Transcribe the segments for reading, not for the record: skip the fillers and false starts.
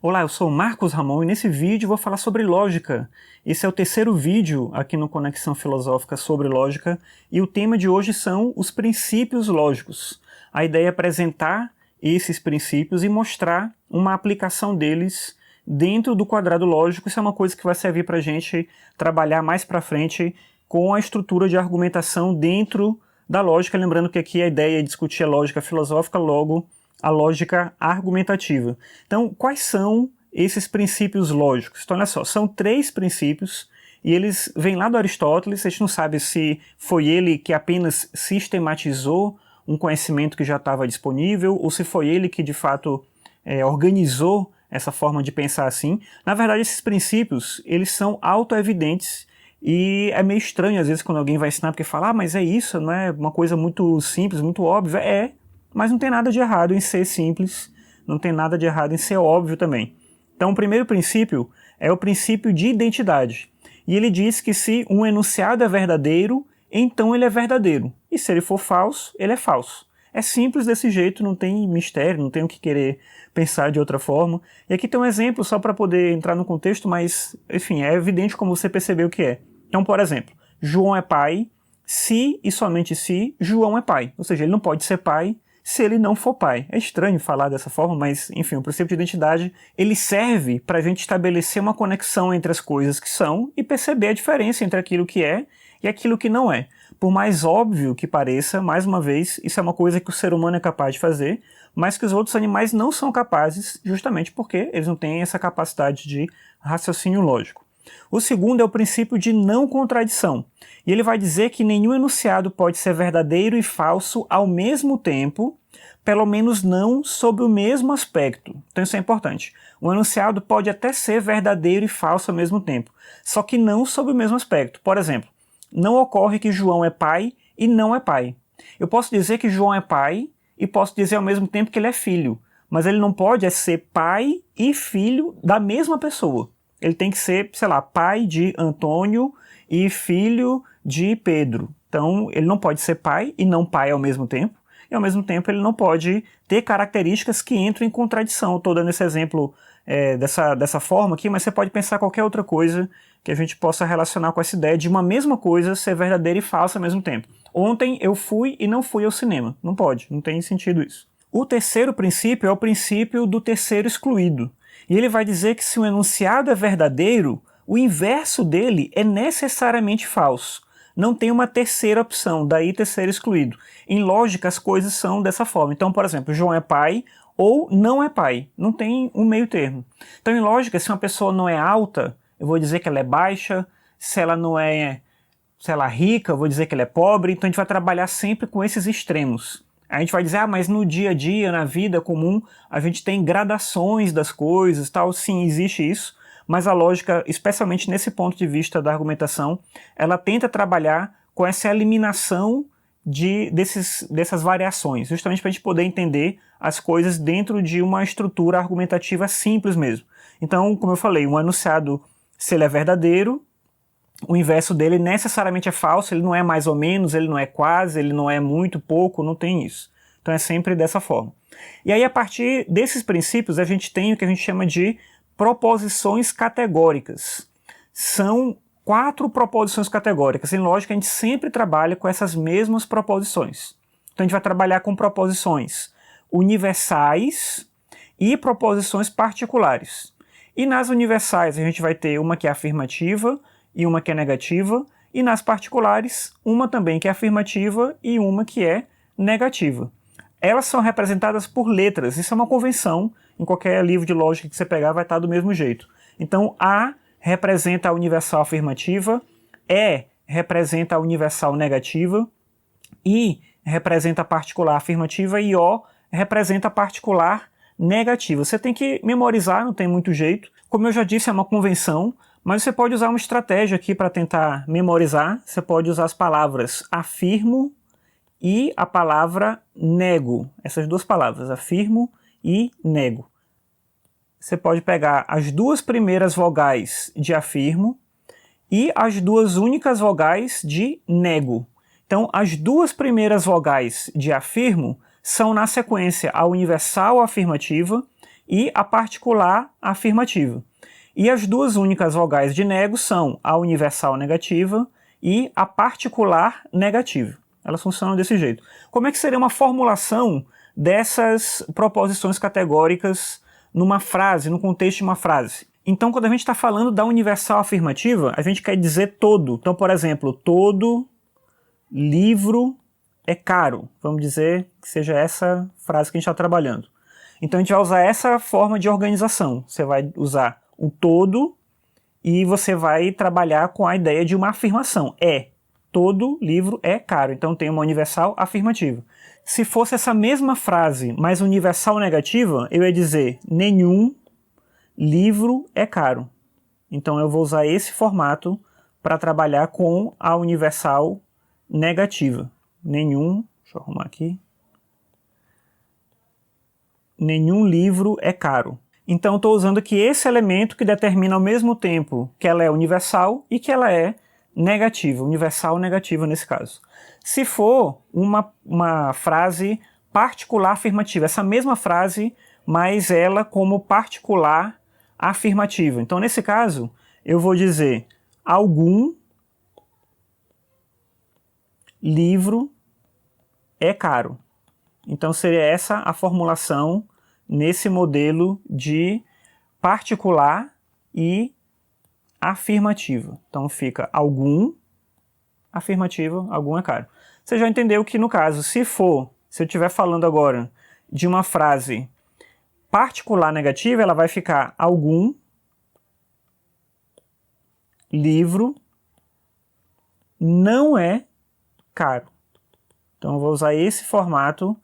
Olá, eu sou o Marcos Ramon e nesse vídeo vou falar sobre lógica. Esse é o terceiro vídeo aqui no Conexão Filosófica sobre lógica e o tema de hoje são os princípios lógicos. A ideia é apresentar esses princípios e mostrar uma aplicação deles dentro do quadrado lógico. Isso é uma coisa que vai servir para a gente trabalhar mais para frente com a estrutura de argumentação dentro da lógica. Lembrando que aqui a ideia é discutir a lógica filosófica, logo a lógica argumentativa. Então, quais são esses princípios lógicos? Então, olha só, são 3 princípios e eles vêm lá do Aristóteles. A gente não sabe se foi ele que apenas sistematizou um conhecimento que já estava disponível ou se foi ele que, de fato, organizou essa forma de pensar assim. Na verdade, esses princípios, eles são autoevidentes e é meio estranho, às vezes, quando alguém vai ensinar, porque fala, mas é isso, não é uma coisa muito simples, muito óbvia. Mas não tem nada de errado em ser simples, não tem nada de errado em ser óbvio também. Então o primeiro princípio é o princípio de identidade. E ele diz que se um enunciado é verdadeiro, então ele é verdadeiro. E se ele for falso, ele é falso. É simples desse jeito, não tem mistério, não tem o que querer pensar de outra forma. E aqui tem um exemplo só para poder entrar no contexto, mas enfim, é evidente como você percebeu o que é. Então, por exemplo, João é pai, se e somente se João é pai. Ou seja, ele não pode ser pai se ele não for pai. É estranho falar dessa forma, mas, enfim, o princípio de identidade, ele serve para a gente estabelecer uma conexão entre as coisas que são e perceber a diferença entre aquilo que é e aquilo que não é. Por mais óbvio que pareça, mais uma vez, isso é uma coisa que o ser humano é capaz de fazer, mas que os outros animais não são capazes, justamente porque eles não têm essa capacidade de raciocínio lógico. O segundo é o princípio de não contradição. E ele vai dizer que nenhum enunciado pode ser verdadeiro e falso ao mesmo tempo, pelo menos não sob o mesmo aspecto. Então isso é importante. Um enunciado pode até ser verdadeiro e falso ao mesmo tempo, só que não sob o mesmo aspecto. Por exemplo, não ocorre que João é pai e não é pai. Eu posso dizer que João é pai e posso dizer ao mesmo tempo que ele é filho, mas ele não pode ser pai e filho da mesma pessoa. Ele tem que ser, sei lá, pai de Antônio e filho de Pedro. Então, ele não pode ser pai e não pai ao mesmo tempo. E, ao mesmo tempo, ele não pode ter características que entram em contradição. Estou dando esse exemplo dessa forma aqui, mas você pode pensar qualquer outra coisa que a gente possa relacionar com essa ideia de uma mesma coisa ser verdadeira e falsa ao mesmo tempo. Ontem eu fui e não fui ao cinema. Não pode, não tem sentido isso. O terceiro princípio é o princípio do terceiro excluído. E ele vai dizer que se o enunciado é verdadeiro, o inverso dele é necessariamente falso. Não tem uma terceira opção, daí terceiro excluído. Em lógica, as coisas são dessa forma. Então, por exemplo, João é pai ou não é pai. Não tem um meio termo. Então, em lógica, se uma pessoa não é alta, eu vou dizer que ela é baixa. Se ela não é, sei lá, rica, eu vou dizer que ela é pobre. Então, a gente vai trabalhar sempre com esses extremos. A gente vai dizer, mas no dia a dia, na vida comum, a gente tem gradações das coisas, tal. Sim, existe isso, mas a lógica, especialmente nesse ponto de vista da argumentação, ela tenta trabalhar com essa eliminação dessas variações, justamente para a gente poder entender as coisas dentro de uma estrutura argumentativa simples mesmo. Então, como eu falei, um enunciado, se ele é verdadeiro, o inverso dele necessariamente é falso, ele não é mais ou menos, ele não é quase, ele não é muito, pouco, não tem isso. Então é sempre dessa forma. E aí a partir desses princípios a gente tem o que a gente chama de proposições categóricas. São 4 proposições categóricas. Em lógica a gente sempre trabalha com essas mesmas proposições. Então a gente vai trabalhar com proposições universais e proposições particulares. E nas universais a gente vai ter uma que é afirmativa e uma que é negativa, e nas particulares, uma também que é afirmativa e uma que é negativa. Elas são representadas por letras, isso é uma convenção, em qualquer livro de lógica que você pegar vai estar do mesmo jeito. Então A representa a universal afirmativa, E representa a universal negativa, I representa a particular afirmativa e O representa a particular negativa. Você tem que memorizar, não tem muito jeito. Como eu já disse, é uma convenção, mas você pode usar uma estratégia aqui para tentar memorizar. Você pode usar as palavras afirmo e a palavra nego. Essas 2 palavras, afirmo e nego. Você pode pegar as 2 primeiras vogais de afirmo e as 2 únicas vogais de nego. Então, as 2 primeiras vogais de afirmo são na sequência a universal afirmativa e a particular afirmativa. E as duas únicas vogais de nego são a universal negativa e a particular negativa. Elas funcionam desse jeito. Como é que seria uma formulação dessas proposições categóricas numa frase, no contexto de uma frase? Então, quando a gente está falando da universal afirmativa, a gente quer dizer todo. Então, por exemplo, todo livro é caro. Vamos dizer que seja essa frase que a gente está trabalhando. Então, a gente vai usar essa forma de organização. Você vai usar o todo e você vai trabalhar com a ideia de uma afirmação. Todo livro é caro. Então, tem uma universal afirmativa. Se fosse essa mesma frase, mas universal negativa, eu ia dizer nenhum livro é caro. Então eu vou usar esse formato para trabalhar com a universal negativa. Deixa eu arrumar aqui. Nenhum livro é caro. Então estou usando aqui esse elemento que determina ao mesmo tempo que ela é universal e que ela é negativa, universal negativa nesse caso. Se for uma frase particular afirmativa, essa mesma frase, mas ela como particular afirmativa. Então, nesse caso, eu vou dizer algum livro é caro. Então, seria essa a formulação nesse modelo de particular e afirmativa. Então, fica algum, afirmativa, algum é caro. Você já entendeu que, no caso, se eu estiver falando agora de uma frase particular negativa, ela vai ficar algum livro não é caro. Então eu vou usar esse formato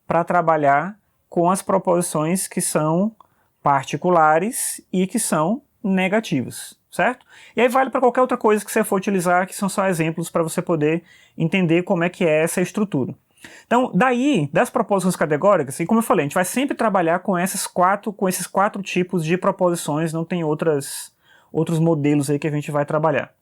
para trabalhar com as proposições que são particulares e que são negativas, certo? E aí vale para qualquer outra coisa que você for utilizar, que são só exemplos para você poder entender como é que é essa estrutura. Então, daí, das proposições categóricas, e como eu falei, a gente vai sempre trabalhar com esses quatro tipos de proposições, não tem outros modelos aí que a gente vai trabalhar.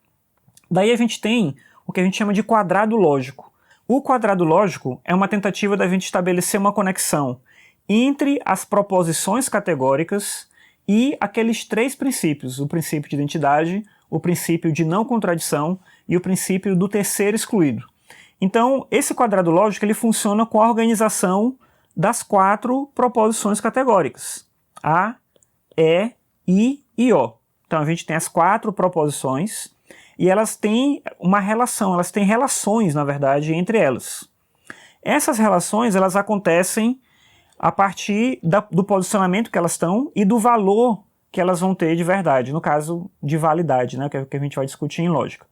Daí a gente tem o que a gente chama de quadrado lógico. O quadrado lógico é uma tentativa da gente estabelecer uma conexão entre as proposições categóricas e aqueles três princípios, o princípio de identidade, o princípio de não contradição e o princípio do terceiro excluído. Então, esse quadrado lógico ele funciona com a organização das quatro proposições categóricas. A, E, I e O. Então, a gente tem as quatro proposições e elas têm uma relação, elas têm relações, na verdade, entre elas. Essas relações, elas acontecem a partir do posicionamento que elas estão e do valor que elas vão ter de verdade, no caso de validade, né, que é o que a gente vai discutir em lógica.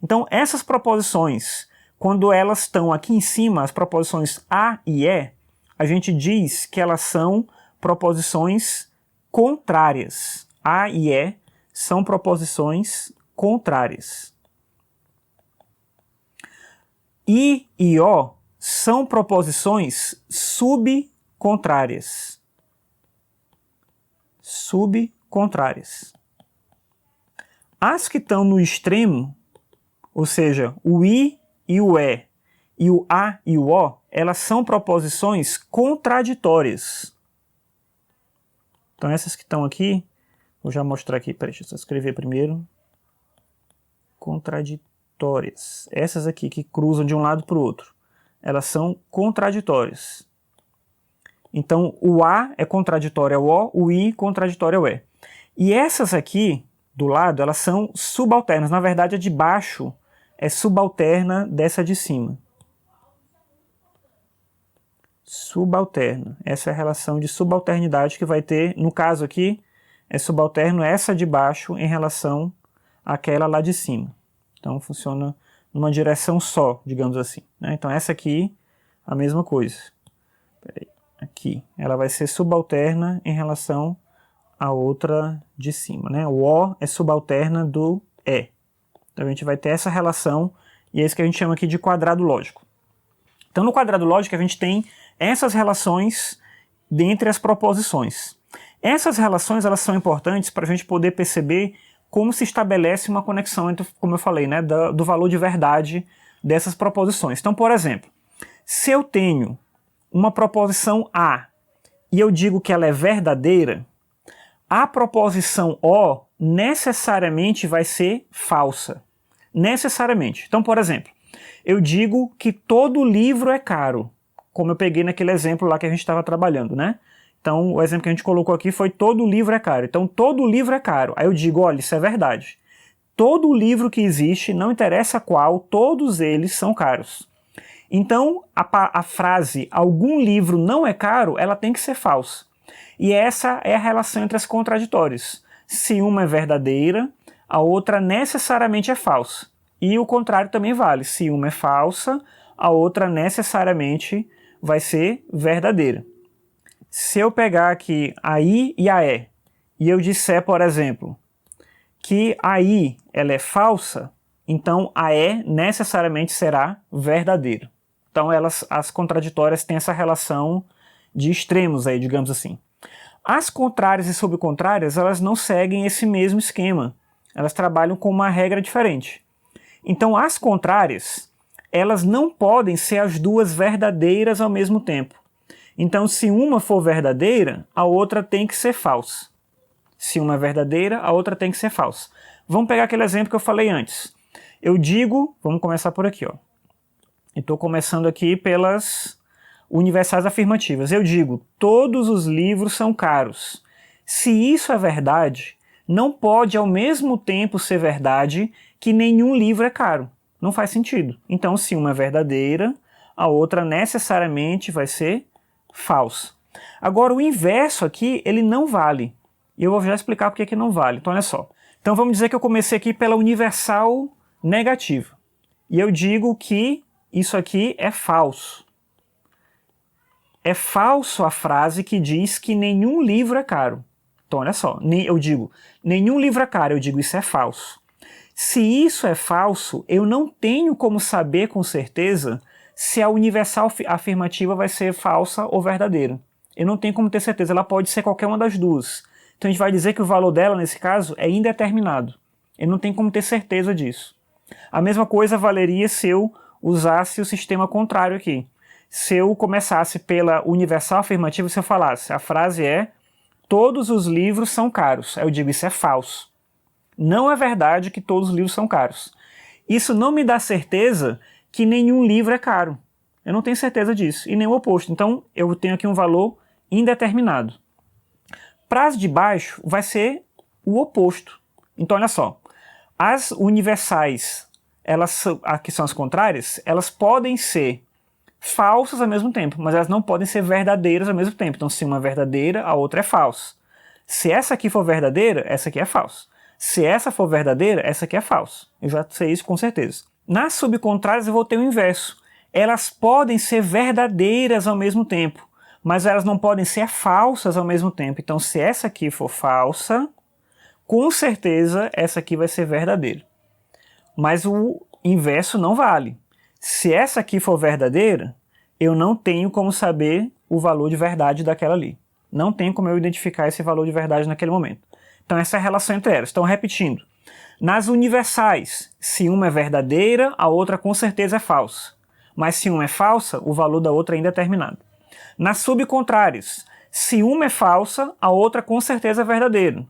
Então, essas proposições, quando elas estão aqui em cima, as proposições A e E, a gente diz que elas são proposições contrárias. A e E são proposições contrárias. I e O são proposições subcontrárias. Subcontrárias. As que estão no extremo, ou seja, o I e o o A e o O, elas são proposições contraditórias. Então essas que estão aqui, vou já mostrar aqui, peraí, deixa eu escrever primeiro. Contraditórias. Essas aqui que cruzam de um lado para o outro, elas são contraditórias. Então o A é contraditório ao O, o I contraditório ao E. E essas aqui, do lado, elas são subalternas. Na verdade, a de baixo é subalterna dessa de cima. Subalterna. Essa é a relação de subalternidade que vai ter, no caso aqui, é subalterno essa de baixo em relação àquela lá de cima. Então funciona numa direção só, digamos assim, né? Então essa aqui, a mesma coisa. Peraí, aqui, ela vai ser subalterna em relação à outra de cima, né? O O é subalterna do E. Então a gente vai ter essa relação, e é isso que a gente chama aqui de quadrado lógico. Então no quadrado lógico a gente tem essas relações dentre as proposições. Essas relações elas são importantes para a gente poder perceber como se estabelece uma conexão entre, como eu falei, né, do valor de verdade dessas proposições. Então, por exemplo, se eu tenho uma proposição A e eu digo que ela é verdadeira, a proposição O necessariamente vai ser falsa. Necessariamente. Então, por exemplo, eu digo que todo livro é caro, como eu peguei naquele exemplo lá que a gente estava trabalhando, né? Então, o exemplo que a gente colocou aqui foi todo livro é caro. Então, todo livro é caro. Aí eu digo, olha, isso é verdade. Todo livro que existe, não interessa qual, todos eles são caros. Então, a frase algum livro não é caro, ela tem que ser falsa. E essa é a relação entre as contraditórias. Se uma é verdadeira, a outra necessariamente é falsa. E o contrário também vale. Se uma é falsa, a outra necessariamente vai ser verdadeira. Se eu pegar aqui a I e a E, e eu disser, por exemplo, que a I ela é falsa, então a E necessariamente será verdadeira. Então as contraditórias têm essa relação de extremos aí, digamos assim. As contrárias e subcontrárias, elas não seguem esse mesmo esquema. Elas trabalham com uma regra diferente. Então as contrárias, elas não podem ser as duas verdadeiras ao mesmo tempo. Então, se uma for verdadeira, a outra tem que ser falsa. Se uma é verdadeira, a outra tem que ser falsa. Vamos pegar aquele exemplo que eu falei antes. Eu digo, vamos começar por aqui, ó. Estou começando aqui pelas universais afirmativas. Eu digo, todos os livros são caros. Se isso é verdade, não pode ao mesmo tempo ser verdade que nenhum livro é caro. Não faz sentido. Então, se uma é verdadeira, a outra necessariamente vai ser falso. Agora, o inverso aqui, ele não vale. E eu vou já explicar por que não vale. Então, olha só. Então, vamos dizer que eu comecei aqui pela universal negativa. E eu digo que isso aqui é falso. É falso a frase que diz que nenhum livro é caro. Então, olha só. Eu digo, nenhum livro é caro. Eu digo, isso é falso. Se isso é falso, eu não tenho como saber com certeza se a universal afirmativa vai ser falsa ou verdadeira. Eu não tenho como ter certeza, ela pode ser qualquer uma das duas. Então a gente vai dizer que o valor dela, nesse caso, é indeterminado. Eu não tenho como ter certeza disso. A mesma coisa valeria se eu usasse o sistema contrário aqui. Se eu começasse pela universal afirmativa, se eu falasse, a frase é, todos os livros são caros. Aí eu digo, isso é falso. Não é verdade que todos os livros são caros. Isso não me dá certeza que nenhum livro é caro. Eu não tenho certeza disso, e nem o oposto. Então, eu tenho aqui um valor indeterminado. Para as de baixo, vai ser o oposto. Então, olha só. As universais, aqui são as contrárias, elas podem ser falsas ao mesmo tempo, mas elas não podem ser verdadeiras ao mesmo tempo. Então, se uma é verdadeira, a outra é falsa. Se essa aqui for verdadeira, essa aqui é falsa. Se essa for verdadeira, essa aqui é falsa. Eu já sei isso com certeza. Nas subcontrárias eu vou ter o inverso. Elas podem ser verdadeiras ao mesmo tempo, mas elas não podem ser falsas ao mesmo tempo. Então, se essa aqui for falsa, com certeza essa aqui vai ser verdadeira. Mas o inverso não vale. Se essa aqui for verdadeira, eu não tenho como saber o valor de verdade daquela ali. Não tenho como eu identificar esse valor de verdade naquele momento. Então essa é a relação entre elas. Então, repetindo. Nas universais, se uma é verdadeira, a outra com certeza é falsa. Mas se uma é falsa, o valor da outra é indeterminado. Nas subcontrárias, se uma é falsa, a outra com certeza é verdadeira.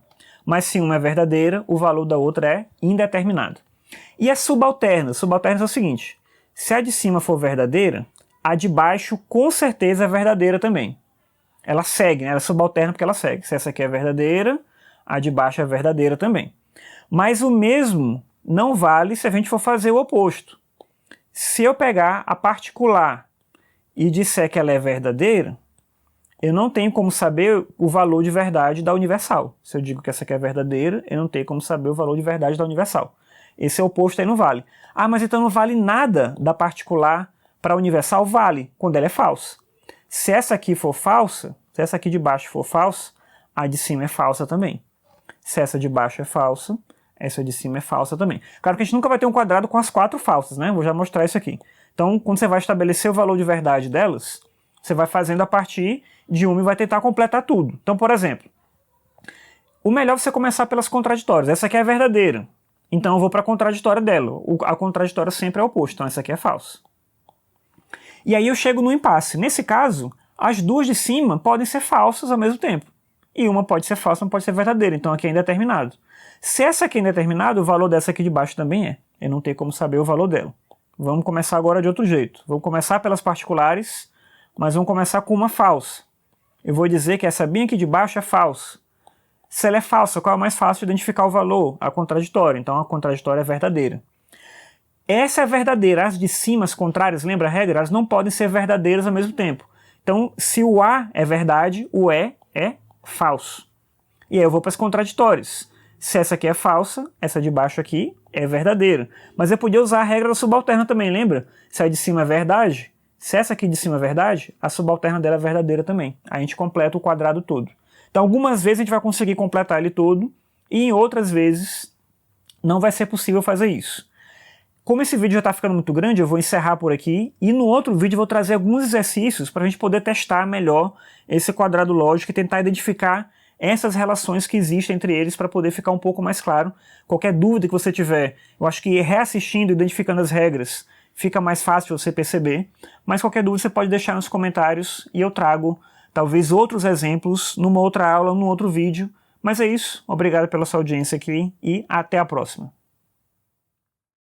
Mas se uma é verdadeira, o valor da outra é indeterminado. E as subalternas? Subalternas é o seguinte, se a de cima for verdadeira, a de baixo com certeza é verdadeira também. Ela segue, né? Ela é subalterna porque ela segue. Se essa aqui é verdadeira, a de baixo é verdadeira também. Mas o mesmo não vale se a gente for fazer o oposto. Se eu pegar a particular e disser que ela é verdadeira, eu não tenho como saber o valor de verdade da universal. Se eu digo que essa aqui é verdadeira, eu não tenho como saber o valor de verdade da universal. Esse oposto aí não vale. Ah, mas então não vale nada da particular para a universal? Vale, quando ela é falsa. Se essa aqui for falsa, se essa aqui de baixo for falsa, a de cima é falsa também. Se essa de baixo é falsa, essa de cima é falsa também. Claro que a gente nunca vai ter um quadrado com as 4 falsas, né? Vou já mostrar isso aqui. Então, quando você vai estabelecer o valor de verdade delas, você vai fazendo a partir de uma e vai tentar completar tudo. Então, por exemplo, o melhor é você começar pelas contraditórias. Essa aqui é verdadeira. Então, eu vou para a contraditória dela. A contraditória sempre é o oposto. Então, essa aqui é falsa. E aí eu chego no impasse. Nesse caso, as duas de cima podem ser falsas ao mesmo tempo. E uma pode ser falsa, uma pode ser verdadeira. Então aqui é indeterminado. Se essa aqui é indeterminada, o valor dessa aqui de baixo também é. Eu não tenho como saber o valor dela. Vamos começar agora de outro jeito. Vamos começar pelas particulares, mas vamos começar com uma falsa. Eu vou dizer que essa bem aqui de baixo é falsa. Se ela é falsa, qual é mais fácil de identificar o valor? A contraditória. Então a contraditória é verdadeira. Essa é verdadeira. As de cima, as contrárias, lembra a regra? Elas não podem ser verdadeiras ao mesmo tempo. Então, se o A é verdade, o E é falso. E aí eu vou para as contraditórias. Se essa aqui é falsa, essa de baixo aqui é verdadeira. Mas eu podia usar a regra da subalterna também, lembra? Se a de cima é verdade, se essa aqui de cima é verdade, a subalterna dela é verdadeira também. Aí a gente completa o quadrado todo. Então algumas vezes a gente vai conseguir completar ele todo, e em outras vezes não vai ser possível fazer isso. Como esse vídeo já está ficando muito grande, eu vou encerrar por aqui, e no outro vídeo eu vou trazer alguns exercícios para a gente poder testar melhor esse quadrado lógico e tentar identificar essas relações que existem entre eles para poder ficar um pouco mais claro. Qualquer dúvida que você tiver, eu acho que reassistindo, identificando as regras, fica mais fácil você perceber, mas qualquer dúvida você pode deixar nos comentários e eu trago talvez outros exemplos numa outra aula, num outro vídeo. Mas é isso, obrigado pela sua audiência aqui e até a próxima.